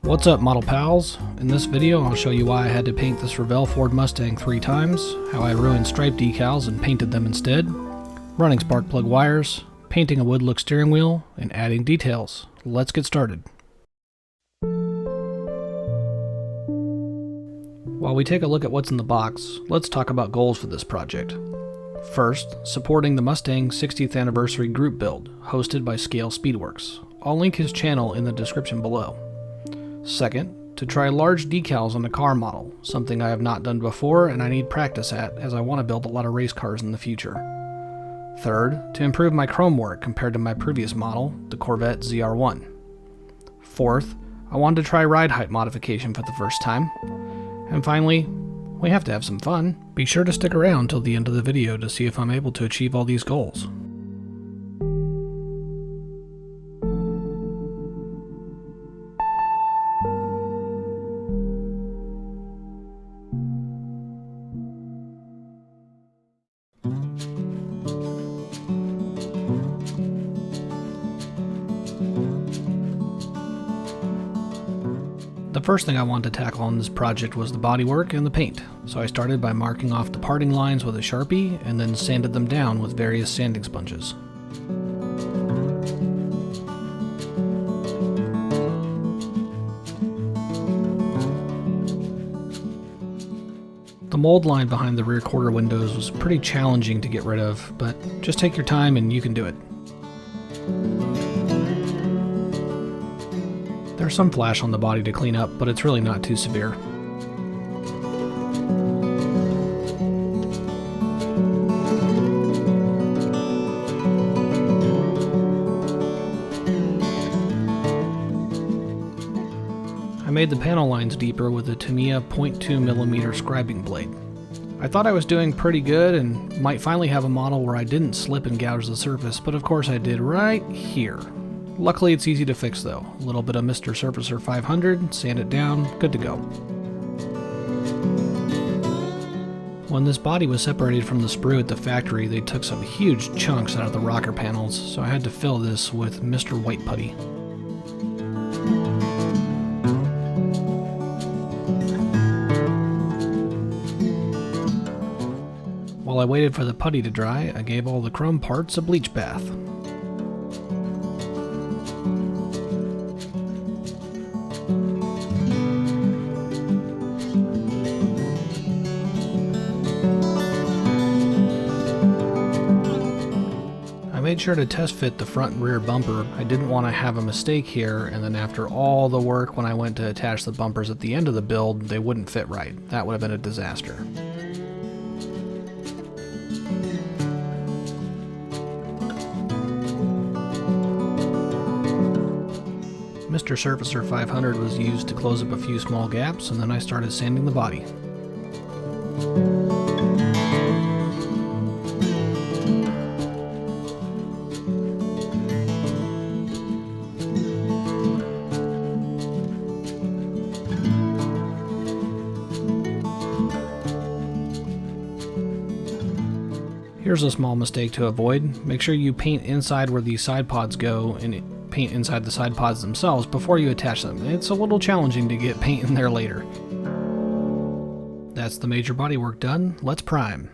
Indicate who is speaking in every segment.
Speaker 1: What's up, model pals? In this video I'll show you why I had to paint this Revell Ford Mustang 3 times, how I ruined stripe decals and painted them instead, running spark plug wires, painting a wood look steering wheel, and adding details. Let's get started. While we take a look at what's in the box, let's talk about goals for this project. First, supporting the Mustang 60th anniversary group build, hosted by Scale Speedworks. I'll link his channel in the description below. Second, to try large decals on the car model, something I have not done before and I need practice at as I want to build a lot of race cars in the future. Third, to improve my chrome work compared to my previous model, the Corvette ZR1. Fourth, I wanted to try ride height modification for the first time. And finally, we have to have some fun. Be sure to stick around till the end of the video to see if I'm able to achieve all these goals. The first thing I wanted to tackle on this project was the bodywork and the paint, so I started by marking off the parting lines with a Sharpie and then sanded them down with various sanding sponges. The mold line behind the rear quarter windows was pretty challenging to get rid of, but just take your time and you can do it. There's some flash on the body to clean up, but it's really not too severe. I made the panel lines deeper with a Tamiya 0.2mm scribing blade. I thought I was doing pretty good and might finally have a model where I didn't slip and gouge the surface, but of course I did right here. Luckily it's easy to fix though. A little bit of Mr. Surfacer 500, sand it down, good to go. When this body was separated from the sprue at the factory, they took some huge chunks out of the rocker panels, so I had to fill this with Mr. White Putty. While I waited for the putty to dry, I gave all the chrome parts a bleach bath. I made sure to test fit the front and rear bumper. I didn't want to have a mistake here, and then after all the work when I went to attach the bumpers at the end of the build, they wouldn't fit right. That would have been a disaster. Mr. Surfacer 500 was used to close up a few small gaps, and then I started sanding the body. Here's a small mistake to avoid. Make sure you paint inside where these side pods go and paint inside the side pods themselves before you attach them. It's a little challenging to get paint in there later. That's the major bodywork done. Let's prime.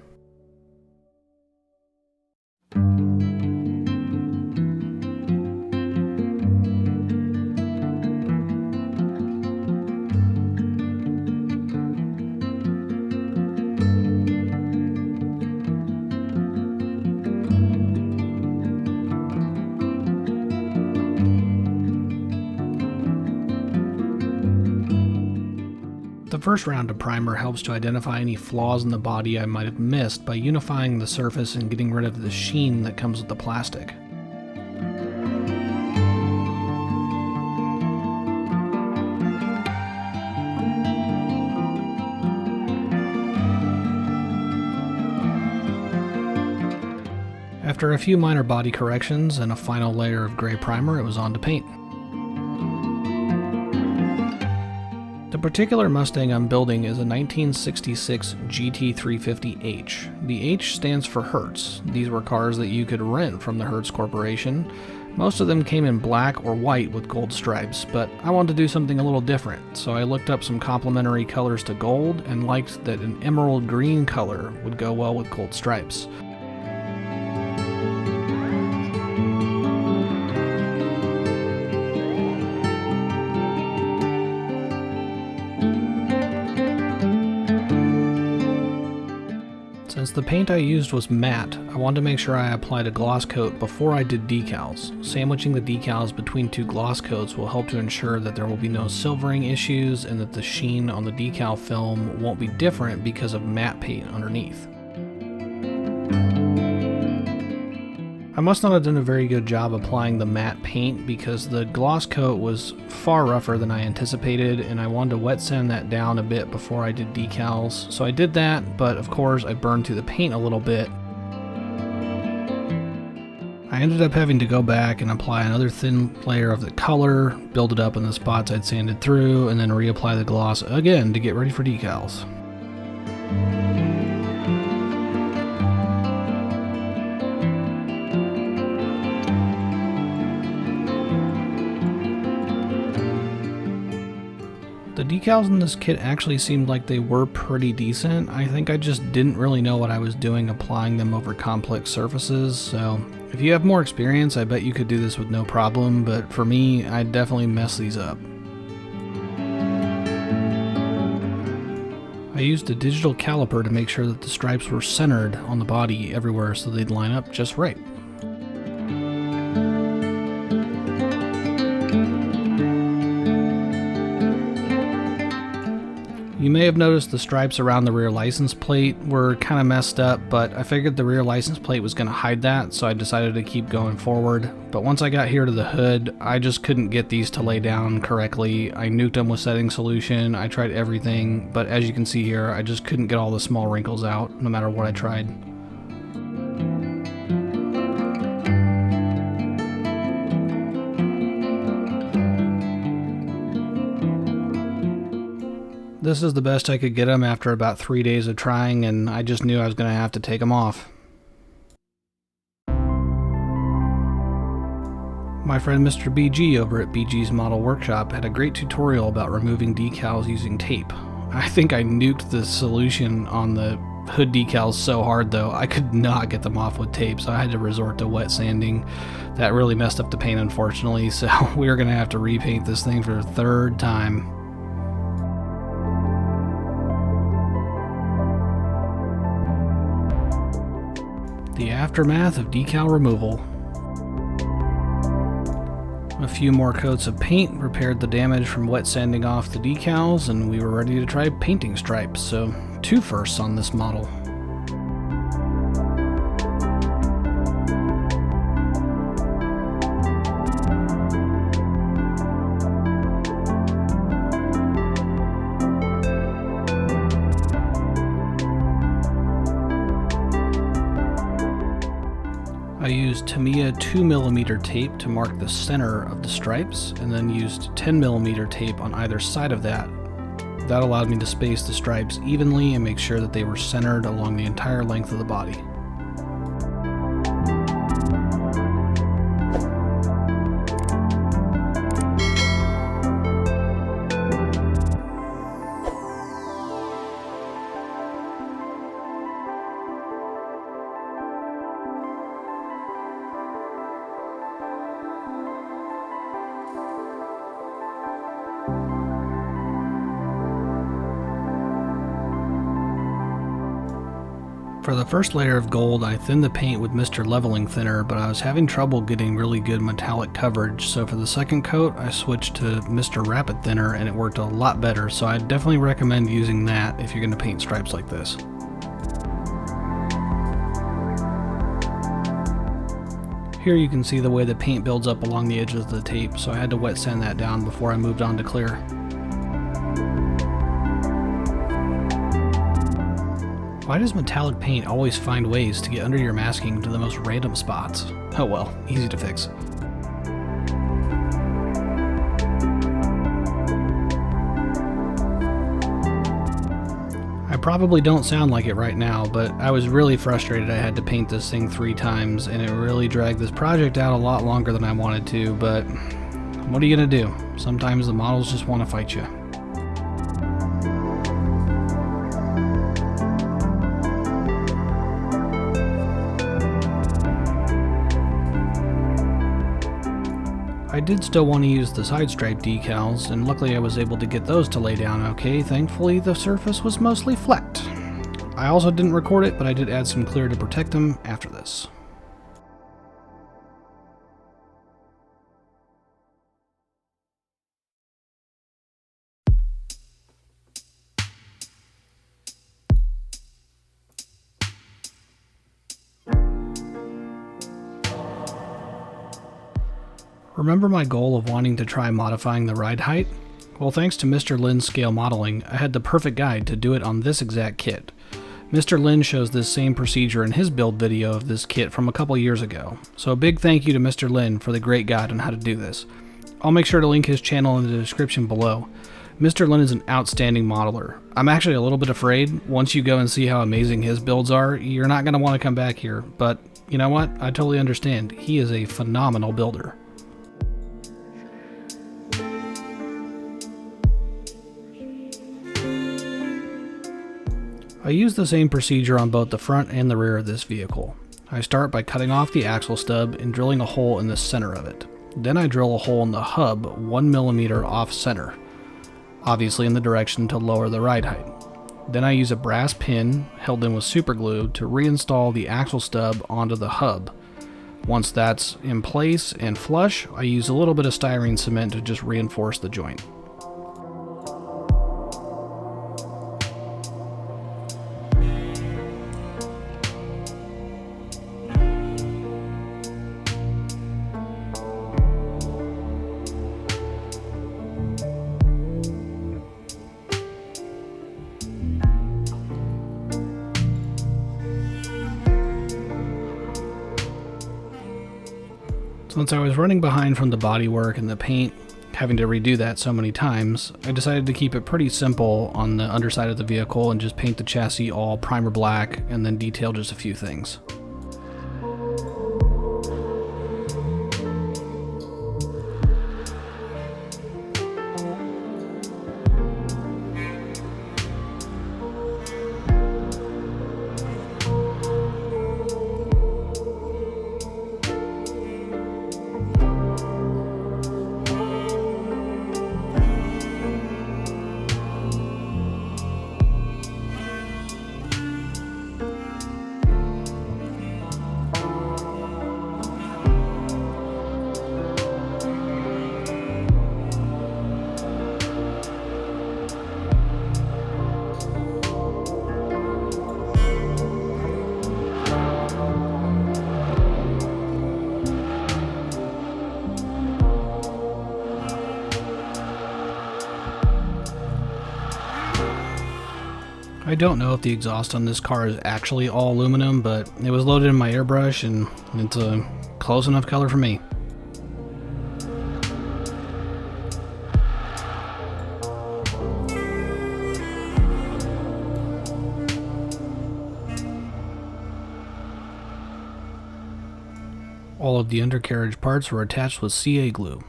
Speaker 1: The first round of primer helps to identify any flaws in the body I might have missed by unifying the surface and getting rid of the sheen that comes with the plastic. After a few minor body corrections and a final layer of gray primer, it was on to paint. The particular Mustang I'm building is a 1966 GT350H. The H stands for Hertz. These were cars that you could rent from the Hertz Corporation, Most of them came in black or white with gold stripes, but I wanted to do something a little different, so I looked up some complementary colors to gold and liked that an emerald green color would go well with gold stripes. Since the paint I used was matte, I wanted to make sure I applied a gloss coat before I did decals. Sandwiching the decals between two gloss coats will help to ensure that there will be no silvering issues and that the sheen on the decal film won't be different because of matte paint underneath. I must not have done a very good job applying the matte paint because the gloss coat was far rougher than I anticipated, and I wanted to wet sand that down a bit before I did decals. So I did that, but of course I burned through the paint a little bit. I ended up having to go back and apply another thin layer of the color, build it up in the spots I'd sanded through, and then reapply the gloss again to get ready for decals. The decals in this kit actually seemed like they were pretty decent. I think I just didn't really know what I was doing applying them over complex surfaces, so if you have more experience, I bet you could do this with no problem, but for me, I definitely messed these up. I used a digital caliper to make sure that the stripes were centered on the body everywhere so they'd line up just right. You may have noticed the stripes around the rear license plate were kind of messed up, but I figured the rear license plate was going to hide that, so I decided to keep going forward. But once I got here to the hood, I just couldn't get these to lay down correctly. I nuked them with setting solution, I tried everything, but as you can see here, I just couldn't get all the small wrinkles out, no matter what I tried. This is the best I could get them after about 3 days of trying, and I just knew I was going to have to take them off. My friend Mr. BG over at BG's Model Workshop had a great tutorial about removing decals using tape. I think I nuked the solution on the hood decals so hard though, I could not get them off with tape, so I had to resort to wet sanding. That really messed up the paint unfortunately, so we are going to have to repaint this thing for a third time. The aftermath of decal removal. A few more coats of paint repaired the damage from wet sanding off the decals, and we were ready to try painting stripes, so 2 firsts on this model. I used Tamiya 2mm tape to mark the center of the stripes, and then used 10mm tape on either side of that. That allowed me to space the stripes evenly and make sure that they were centered along the entire length of the body. For the first layer of gold, I thinned the paint with Mr. Leveling Thinner, but I was having trouble getting really good metallic coverage, so for the second coat I switched to Mr. Rapid Thinner and it worked a lot better, so I definitely recommend using that if you're going to paint stripes like this. Here you can see the way the paint builds up along the edges of the tape, so I had to wet sand that down before I moved on to clear. Why does metallic paint always find ways to get under your masking to the most random spots? Oh well, easy to fix. I probably don't sound like it right now, but I was really frustrated I had to paint this thing 3 times, and it really dragged this project out a lot longer than I wanted to, but what are you gonna do? Sometimes the models just want to fight you. I did still want to use the side stripe decals, and luckily I was able to get those to lay down okay. Thankfully the surface was mostly flecked. I also didn't record it, but I did add some clear to protect them after this. Remember my goal of wanting to try modifying the ride height? Well, thanks to Mr. Lynn's scale modeling, I had the perfect guide to do it on this exact kit. Mr. Lynn shows this same procedure in his build video of this kit from a couple years ago, so a big thank you to Mr. Lynn for the great guide on how to do this. I'll make sure to link his channel in the description below. Mr. Lynn is an outstanding modeler. I'm actually a little bit afraid, once you go and see how amazing his builds are, you're not going to want to come back here, but you know what? I totally understand. He is a phenomenal builder. I use the same procedure on both the front and the rear of this vehicle. I start by cutting off the axle stub and drilling a hole in the center of it. Then I drill a hole in the hub 1 mm off center, obviously in the direction to lower the ride height. Then I use a brass pin held in with super glue to reinstall the axle stub onto the hub. Once that's in place and flush, I use a little bit of styrene cement to just reinforce the joint. Since I was running behind from the bodywork and the paint, having to redo that so many times, I decided to keep it pretty simple on the underside of the vehicle and just paint the chassis all primer black and then detail just a few things. I don't know if the exhaust on this car is actually all aluminum, but it was loaded in my airbrush and it's a close enough color for me. All of the undercarriage parts were attached with CA glue.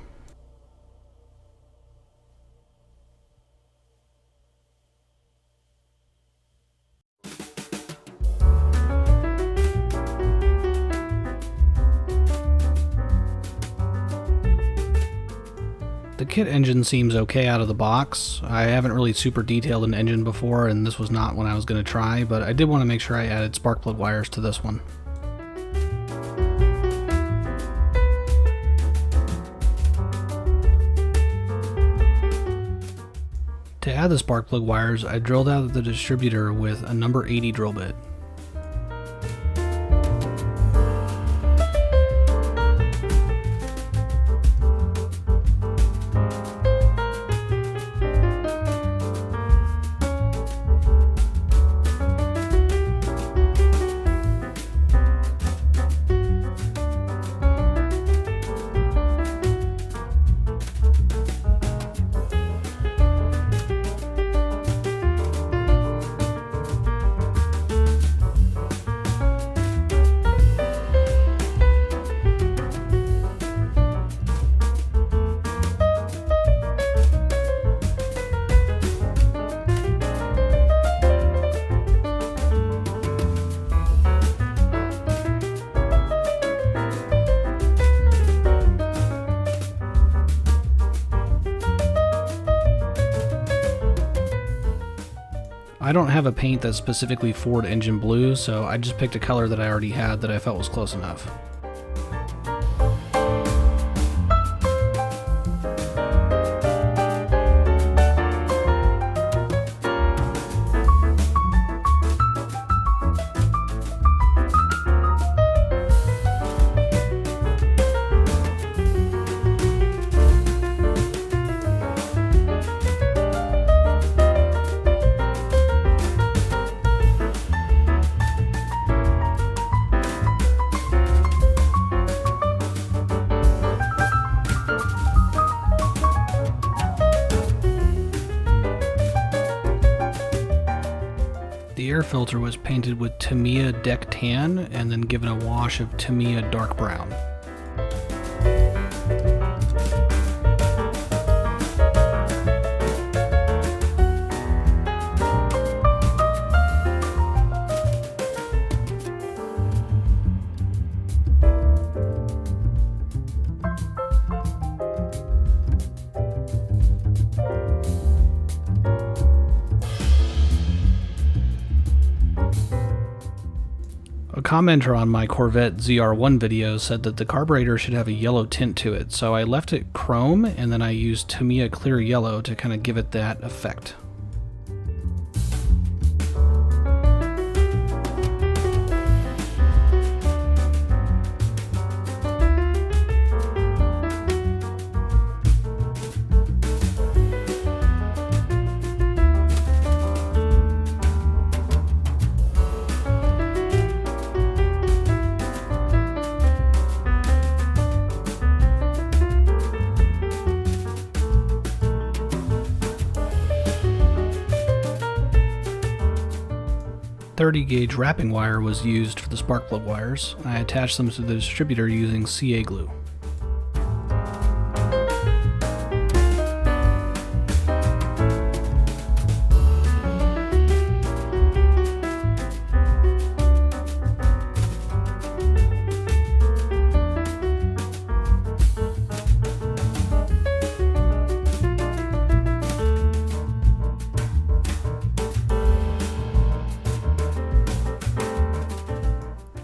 Speaker 1: The kit engine seems okay out of the box. I haven't really super detailed an engine before, and this was not one I was going to try, but I did want to make sure I added spark plug wires to this one. To add the spark plug wires, I drilled out the distributor with a number 80 drill bit. I don't have a paint that's specifically Ford engine blue, so I just picked a color that I already had that I felt was close enough. The air filter was painted with Tamiya Deck Tan and then given a wash of Tamiya Dark Brown. A commenter on my Corvette ZR1 video said that the carburetor should have a yellow tint to it, so I left it chrome and then I used Tamiya Clear Yellow to kind of give it that effect. .30 gauge wrapping wire was used for the spark plug wires. I attached them to the distributor using CA glue.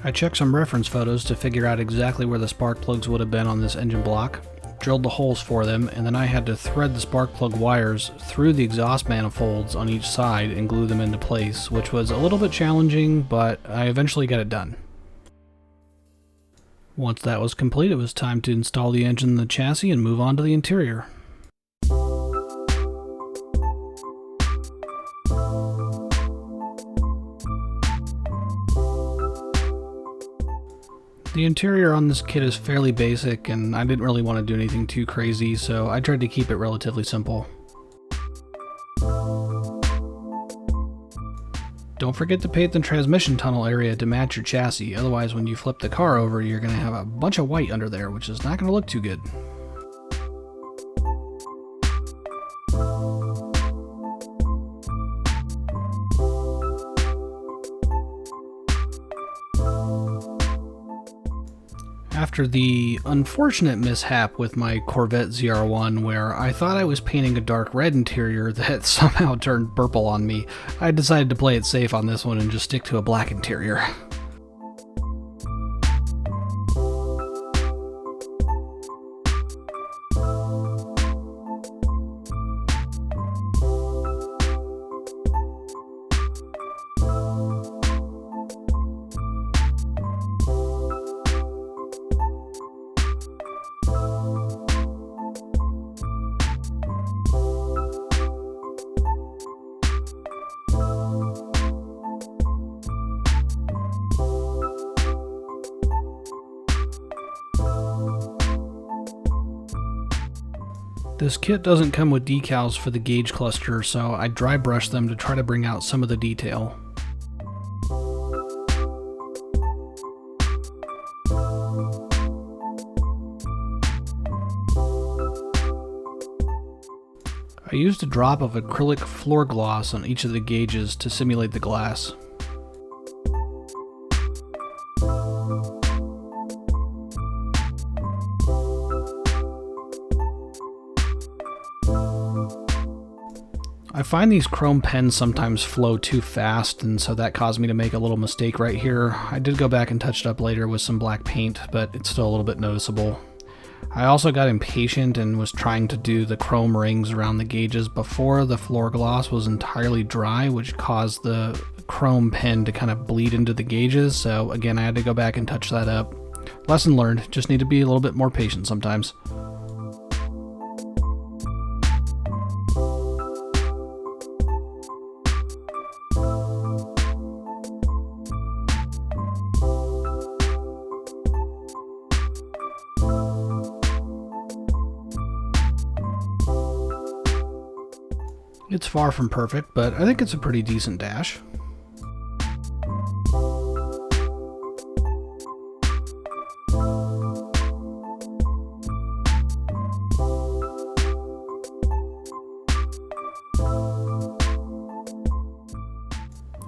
Speaker 1: I checked some reference photos to figure out exactly where the spark plugs would have been on this engine block, drilled the holes for them, and then I had to thread the spark plug wires through the exhaust manifolds on each side and glue them into place, which was a little bit challenging, but I eventually got it done. Once that was complete, it was time to install the engine in the chassis and move on to the interior. The interior on this kit is fairly basic, and I didn't really want to do anything too crazy, so I tried to keep it relatively simple. Don't forget to paint the transmission tunnel area to match your chassis, otherwise when you flip the car over you're going to have a bunch of white under there, which is not going to look too good. After the unfortunate mishap with my Corvette ZR1 where I thought I was painting a dark red interior that somehow turned purple on me, I decided to play it safe on this one and just stick to a black interior. This kit doesn't come with decals for the gauge cluster, so I dry brushed them to try to bring out some of the detail. I used a drop of acrylic floor gloss on each of the gauges to simulate the glass. I find these chrome pens sometimes flow too fast, and so that caused me to make a little mistake right here. I did go back and touch it up later with some black paint, but it's still a little bit noticeable. I also got impatient and was trying to do the chrome rings around the gauges before the floor gloss was entirely dry, which caused the chrome pen to kind of bleed into the gauges. So again, I had to go back and touch that up. Lesson learned, just need to be a little bit more patient sometimes. It's far from perfect, but I think it's a pretty decent dash.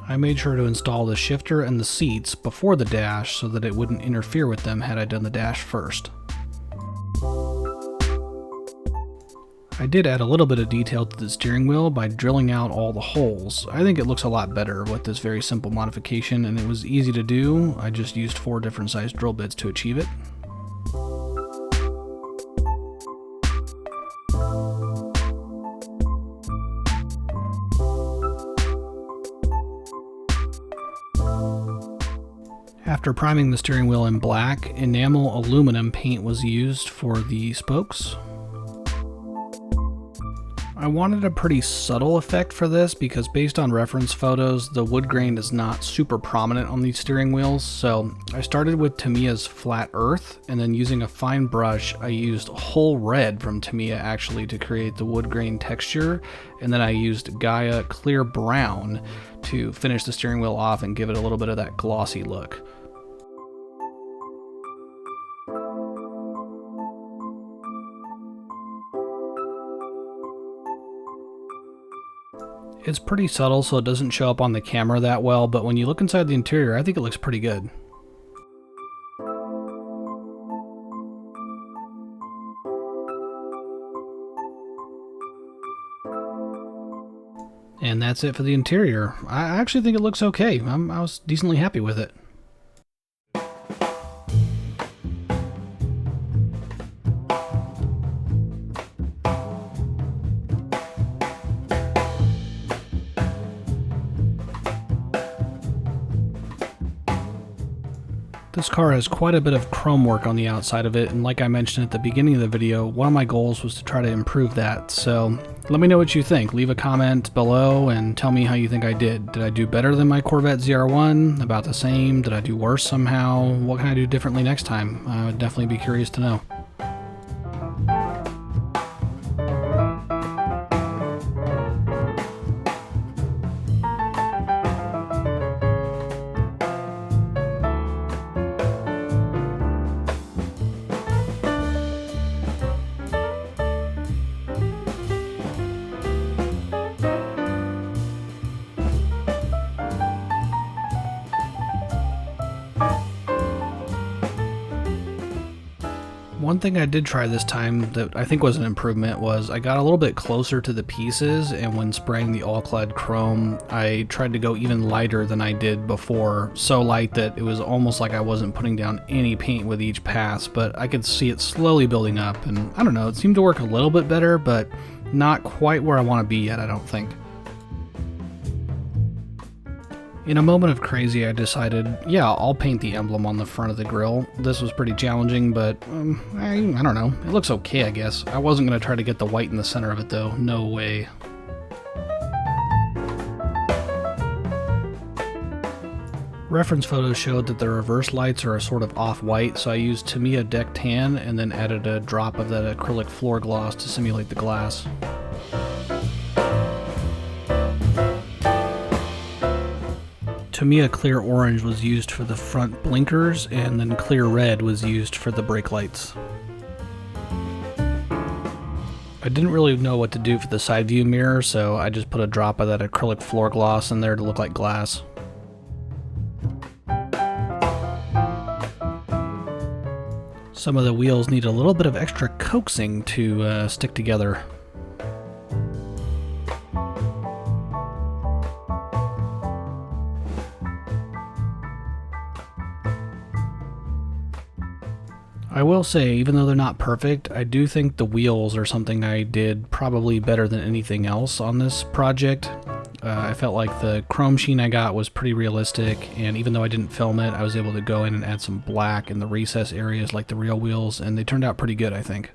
Speaker 1: I made sure to install the shifter and the seats before the dash so that it wouldn't interfere with them had I done the dash first. I did add a little bit of detail to the steering wheel by drilling out all the holes. I think it looks a lot better with this very simple modification, and it was easy to do. I just used 4 different sized drill bits to achieve it. After priming the steering wheel in black, enamel aluminum paint was used for the spokes. I wanted a pretty subtle effect for this because based on reference photos, the wood grain is not super prominent on these steering wheels, so I started with Tamiya's Flat Earth, and then using a fine brush, I used whole red from Tamiya actually to create the wood grain texture, and then I used Gaia Clear Brown to finish the steering wheel off and give it a little bit of that glossy look. It's pretty subtle, so it doesn't show up on the camera that well, but when you look inside the interior, I think it looks pretty good. And that's it for the interior. I actually think it looks okay. I was decently happy with it. This car has quite a bit of chrome work on the outside of it, and like I mentioned at the beginning of the video, one of my goals was to try to improve that, so let me know what you think. Leave a comment below and tell me how you think I did. Did I do better than my Corvette ZR1? About the same? Did I do worse somehow? What can I do differently next time? I would definitely be curious to know. One thing I did try this time that I think was an improvement was I got a little bit closer to the pieces, and when spraying the all-clad chrome, I tried to go even lighter than I did before, so light that it was almost like I wasn't putting down any paint with each pass, but I could see it slowly building up, and I don't know, it seemed to work a little bit better, but not quite where I want to be yet, I don't think. In a moment of crazy, I decided, yeah, I'll paint the emblem on the front of the grille. This was pretty challenging, but I don't know. It looks okay, I guess. I wasn't going to try to get the white in the center of it, though. No way. Reference photos showed that the reverse lights are a sort of off-white, so I used Tamiya Deck Tan and then added a drop of that acrylic floor gloss to simulate the glass. Tamiya Clear Orange was used for the front blinkers, and then Clear Red was used for the brake lights. I didn't really know what to do for the side view mirror, so I just put a drop of that acrylic floor gloss in there to look like glass. Some of the wheels need a little bit of extra coaxing to stick together. I will say, even though they're not perfect, I do think the wheels are something I did probably better than anything else on this project. I felt like the chrome sheen I got was pretty realistic, and even though I didn't film it, I was able to go in and add some black in the recess areas like the real wheels, and they turned out pretty good, I think.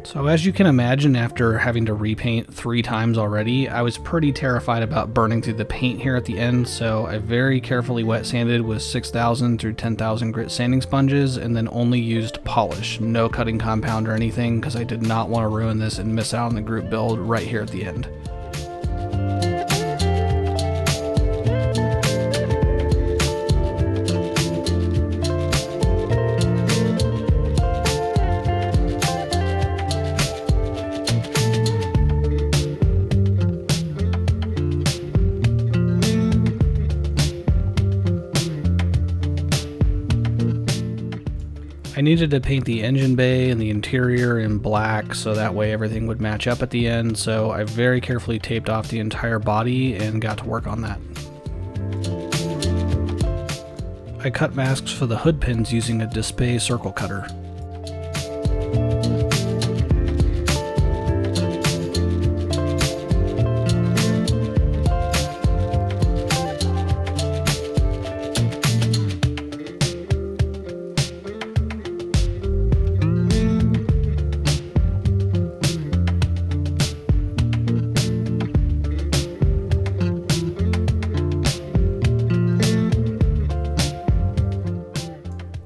Speaker 1: So as you can imagine, after having to repaint 3 times already, I was pretty terrified about burning through the paint here at the end, so I very carefully wet sanded with 6,000 through 10,000 grit sanding sponges, and then only used polish, no cutting compound or anything, because I did not want to ruin this and miss out on the group build right here at the end. I needed to paint the engine bay and the interior in black so that way everything would match up at the end, so I very carefully taped off the entire body and got to work on that. I cut masks for the hood pins using a Display circle cutter.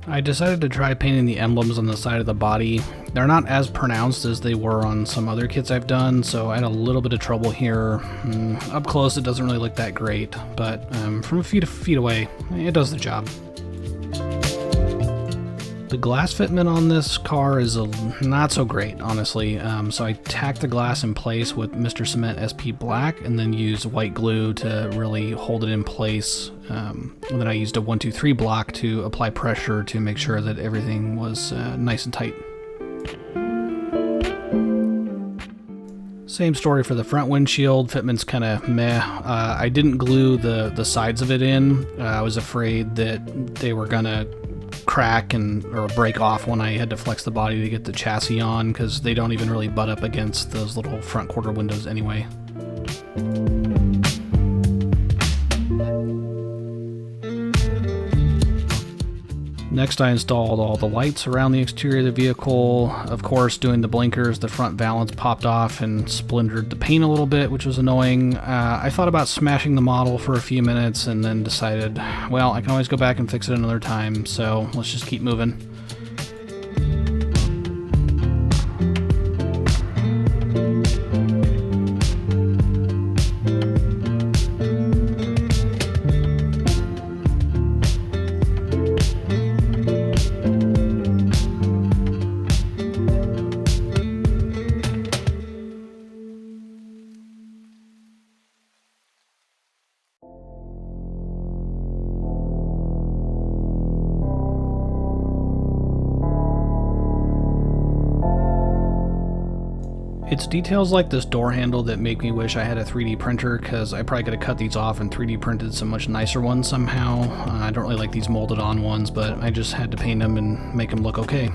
Speaker 1: I decided to try painting the emblems on the side of the body. They're not as pronounced as they were on some other kits I've done, so I had a little bit of trouble here. Up close it doesn't really look that great, but from a few feet away, it does the job. The glass fitment on this car is not so great, honestly. So I tacked the glass in place with Mr. Cement SP Black and then used white glue to really hold it in place. And then I used a 1-2-3 block to apply pressure to make sure that everything was nice and tight. Same story for the front windshield. Fitment's kind of meh. I didn't glue the sides of it in. I was afraid that they were gonna crack or break off when I had to flex the body to get the chassis on, because they don't even really butt up against those little front quarter windows anyway. Next, I installed all the lights around the exterior of the vehicle. Of course, doing the blinkers, the front valance popped off and splintered the paint a little bit, which was annoying. I thought about smashing the model for a few minutes and then decided, well, I can always go back and fix it another time, so let's just keep moving. It's details like this door handle that make me wish I had a 3D printer, because I probably could have cut these off and 3D printed some much nicer ones somehow. I don't really like these molded on ones, but I just had to paint them and make them look okay.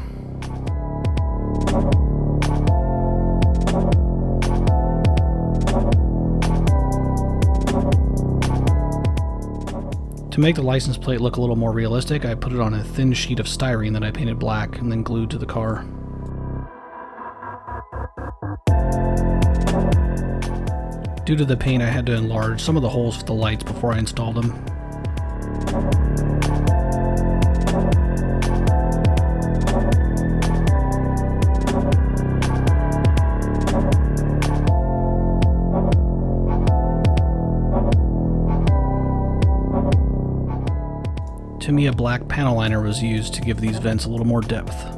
Speaker 1: To make the license plate look a little more realistic, I put it on a thin sheet of styrene that I painted black and then glued to the car. Due to the paint, I had to enlarge some of the holes for the lights before I installed them. To me, a black panel liner was used to give these vents a little more depth.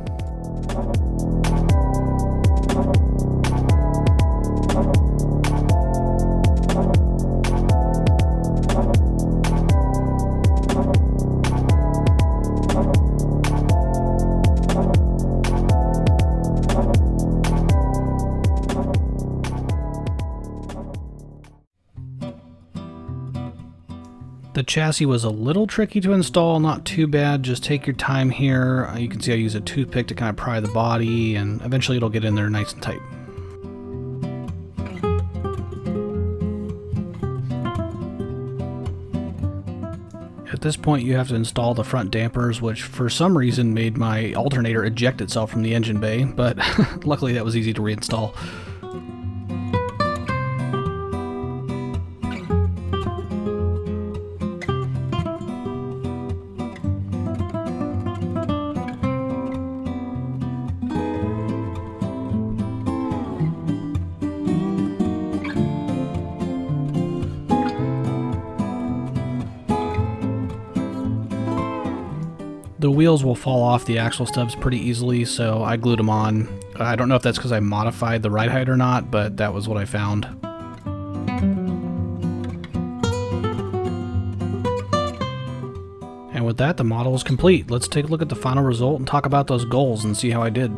Speaker 1: chassis was a little tricky to install, not too bad. Just take your time here. You can see I use a toothpick to kind of pry the body, and eventually it'll get in there nice and tight. At this point you have to install the front dampers, which for some reason made my alternator eject itself from the engine bay, but luckily that was easy to reinstall. The wheels will fall off the axle stubs pretty easily, so I glued them on. I don't know if that's because I modified the ride height or not, but that was what I found. And with that, the model is complete. Let's take a look at the final result and talk about those goals and see how I did.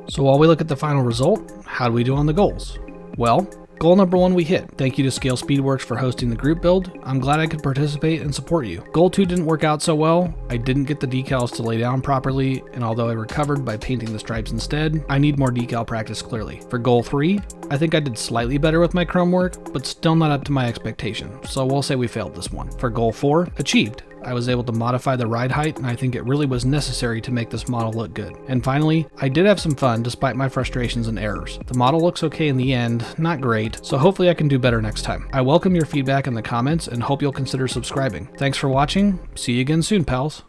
Speaker 1: So while we look at the final result, how do we do on the goals? Well, goal number 1 we hit. Thank you to Scale Speedworks for hosting the group build. I'm glad I could participate and support you. Goal 2 didn't work out so well. I didn't get the decals to lay down properly, and although I recovered by painting the stripes instead, I need more decal practice clearly. For goal 3, I think I did slightly better with my chrome work, but still not up to my expectation, so we'll say we failed this one. For goal 4, achieved. I was able to modify the ride height, and I think it really was necessary to make this model look good. And finally, I did have some fun despite my frustrations and errors. The model looks okay in the end, not great, so hopefully I can do better next time. I welcome your feedback in the comments and hope you'll consider subscribing. Thanks for watching. See you again soon, pals.